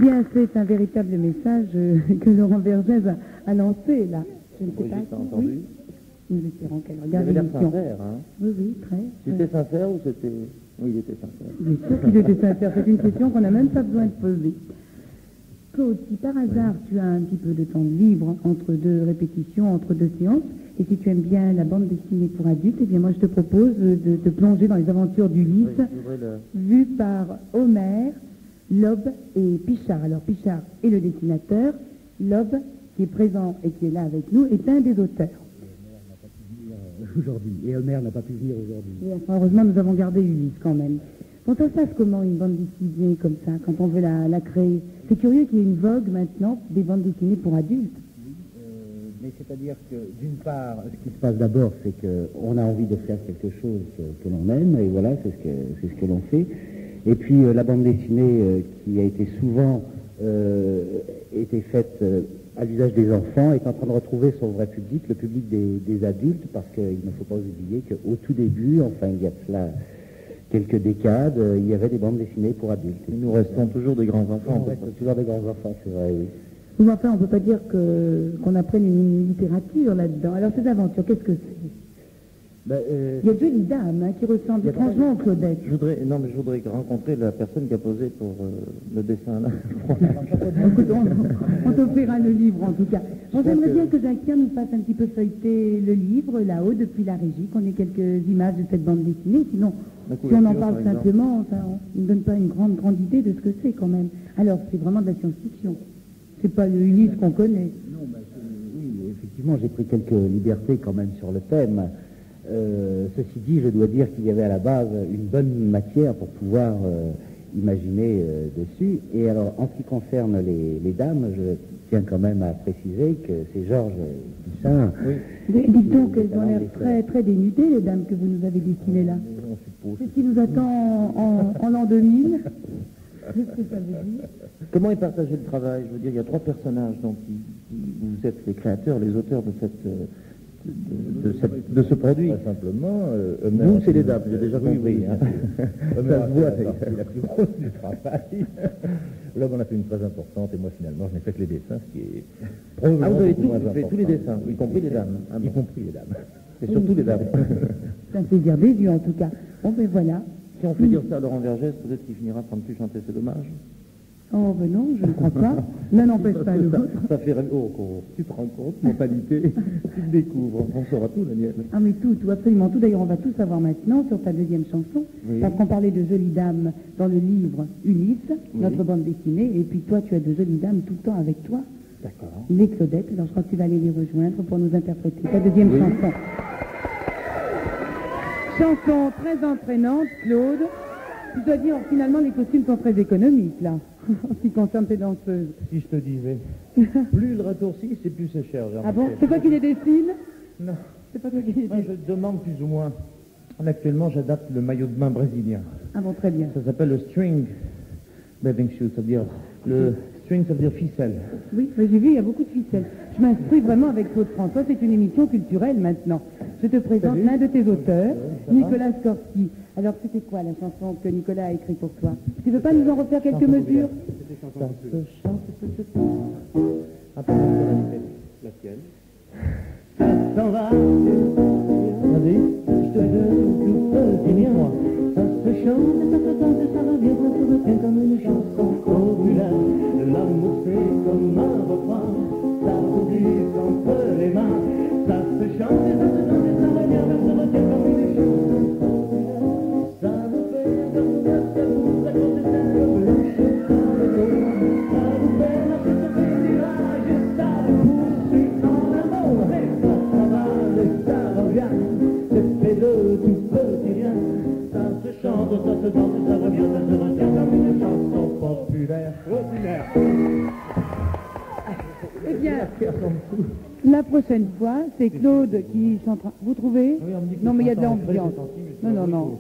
bien, c'est un véritable message que Laurent Vergès a lancé, là. Je ne sais Oui, pas. j'ai entendu. Oui. Nous espérons qu'elle Il regarde avait l'air l'émission. sincère, hein. Oui, oui, très. C'était sincère ou c'était... Oui, il était sincère. Bien sûr qu'il était sincère. C'est une question qu'on n'a même pas besoin de poser. Claude, si par hasard tu as un petit peu de temps libre entre deux répétitions, entre deux séances, et si tu aimes bien la bande dessinée pour adultes, eh bien moi je te propose de te plonger dans les aventures d'Ulysse, Oui, je voudrais vues par Homère, Lobe et Pichard. Alors Pichard est le dessinateur, Lobe, qui est présent et qui est là avec nous, est un des auteurs. Aujourd'hui. Et Homère n'a pas pu venir aujourd'hui. Et enfin, heureusement, nous avons gardé Ulysse quand même. Bon, ça se passe comment une bande dessinée comme ça, quand on veut la créer? C'est curieux qu'il y ait une vogue maintenant des bandes dessinées pour adultes. Mais c'est-à-dire que, d'une part, ce qui se passe d'abord, c'est qu'on a envie de faire quelque chose que l'on aime, et voilà, c'est ce que l'on fait. Et puis, la bande dessinée qui a été souvent été faite à l'usage des enfants est en train de retrouver son vrai public, le public des adultes, parce qu'il ne faut pas oublier qu'au tout début, enfin, il y a cela quelques décades, il y avait des bandes dessinées pour adultes. Et nous restons toujours des grands enfants. On reste toujours des grands enfants, c'est vrai, oui. Mais enfin, on ne peut pas dire qu'on apprenne une littérature là-dedans. Alors, ces aventures, qu'est-ce que c'est? Il y a Jolie Dame qui ressemble étrangement à Claudette. Je voudrais rencontrer la personne qui a posé pour le dessin là. Écoute, on t'offrira le livre en tout cas. Bon, j'aimerais bien que Jacquia nous fasse un petit peu feuilleter le livre là-haut depuis la régie, qu'on ait quelques images de cette bande dessinée. Sinon, si on en parle simplement, on ne donne pas une grande idée de ce que c'est quand même. Alors, c'est vraiment de la science-fiction. C'est pas le Ulysse qu'on connaît. Non, oui, effectivement, j'ai pris quelques libertés quand même sur le thème. Ceci dit, je dois dire qu'il y avait à la base une bonne matière pour pouvoir imaginer dessus. Et alors, en ce qui concerne les dames, je tiens quand même à préciser que c'est Georges Duchin. Oui. Dites donc qu'elles ont l'air très, très dénudées, les dames que vous nous avez dessinées là. C'est ce qui nous attend en l'an 2000. Qu'est-ce que ça veut dire? Comment est partagé le travail? Je veux dire, il y a trois personnages, donc vous êtes les créateurs, les auteurs de ce produit. Très simplement, Vous, c'est les dames, j'ai déjà compris. Oui, Hein. Homère Ça se voit, a fait la partie la plus grosse du travail. L'homme en a fait une très importante, et moi finalement je n'ai fait que les dessins, ce qui est probablement Ah, vous avez beaucoup moins fait tous les dessins, y compris les dames. Ah, bon. Y compris les dames. Et surtout les dames. C'est un plaisir des yeux en tout cas. Bon, ben voilà. Si on fait dire ça à Laurent Vergès, peut-être qu'il finira par ne plus chanter, c'est dommage. Oh, ben non, je ne crois pas. L'un n'empêche pas l'autre. Ça fait rêver. Oh, tu te rends compte, mentalité. Tu le découvres. On saura tout, Daniel. Ah, mais tout, absolument tout. D'ailleurs, on va tout savoir maintenant sur ta deuxième chanson. Oui. Parce qu'on parlait de Jolies Dames dans le livre Ulysse, notre bande dessinée. Et puis toi, tu as de Jolies Dames tout le temps avec toi. D'accord. Les Claudettes. Alors, je crois que tu vas aller les rejoindre pour nous interpréter ta deuxième chanson. Chanson très entraînante, Claude. Tu dois dire, finalement, les costumes sont très économiques, là, en ce qui concerne tes danseuses. Si je te disais, plus le raccourci, c'est plus c'est cher. Ah bon? C'est toi qui les dessines? Non. C'est pas toi qui les Moi, dessines? je demande plus ou moins. Actuellement, j'adapte le maillot de bain brésilien. Ah bon, très bien. Ça s'appelle le string bathing suit, c'est-à-dire le string, ça veut dire ficelle. Oui, j'ai vu, il y a beaucoup de ficelles. Je m'instruis vraiment avec Claude François, c'est une émission culturelle maintenant. Je te présente l'un de tes auteurs, Nicolas Skorsky. Alors, c'était quoi la chanson que Nicolas a écrite pour toi? Tu veux pas nous en refaire quelques mesures? Ça se chante, ça se chante. Un peu la tienne. Ça s'en va, Vas-y. je te donne tout petit bien. Ça se chante, ça se danse, ça revient, ça se retient comme une chanson populaire. L'amour c'est comme un refrain, ça oublie entre les mains. Ça se chante, ça se danse, ça revient, ça se retient comme une chanson populaire. Ça nous fait dormir, ça vous raconte ça comme le chocolat. Ça nous fait marcher sur les nuages, et ça nous poursuit en amour. Et ça s'en va, et ça revient, c'est fait de tout petit rien. Ça se chante, ça se danse, ça revient, ça se retient comme une chanson populaire. Eh bien, la prochaine fois, c'est Claude qui chantera. Vous trouvez? Non, mais il y a de l'ambiance. Non, non, non.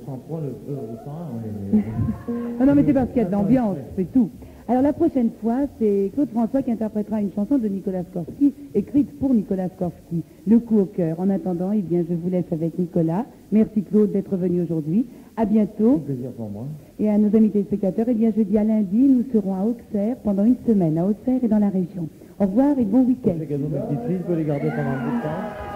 Non, mais c'est parce qu'il y a de l'ambiance, c'est tout. Alors la prochaine fois, c'est Claude François qui interprétera une chanson de Nicolas Skorsky, écrite pour Nicolas Skorsky, Le coup au cœur. En attendant, eh bien, je vous laisse avec Nicolas. Merci Claude d'être venu aujourd'hui. À bientôt. Plaisir pour moi. Et à nos amis téléspectateurs, eh bien, jeudi à lundi, nous serons à Auxerre pendant une semaine, à Auxerre et dans la région. Au revoir et bon week-end. Les cadeaux multiples, je peux les garder pendant un bout de temps.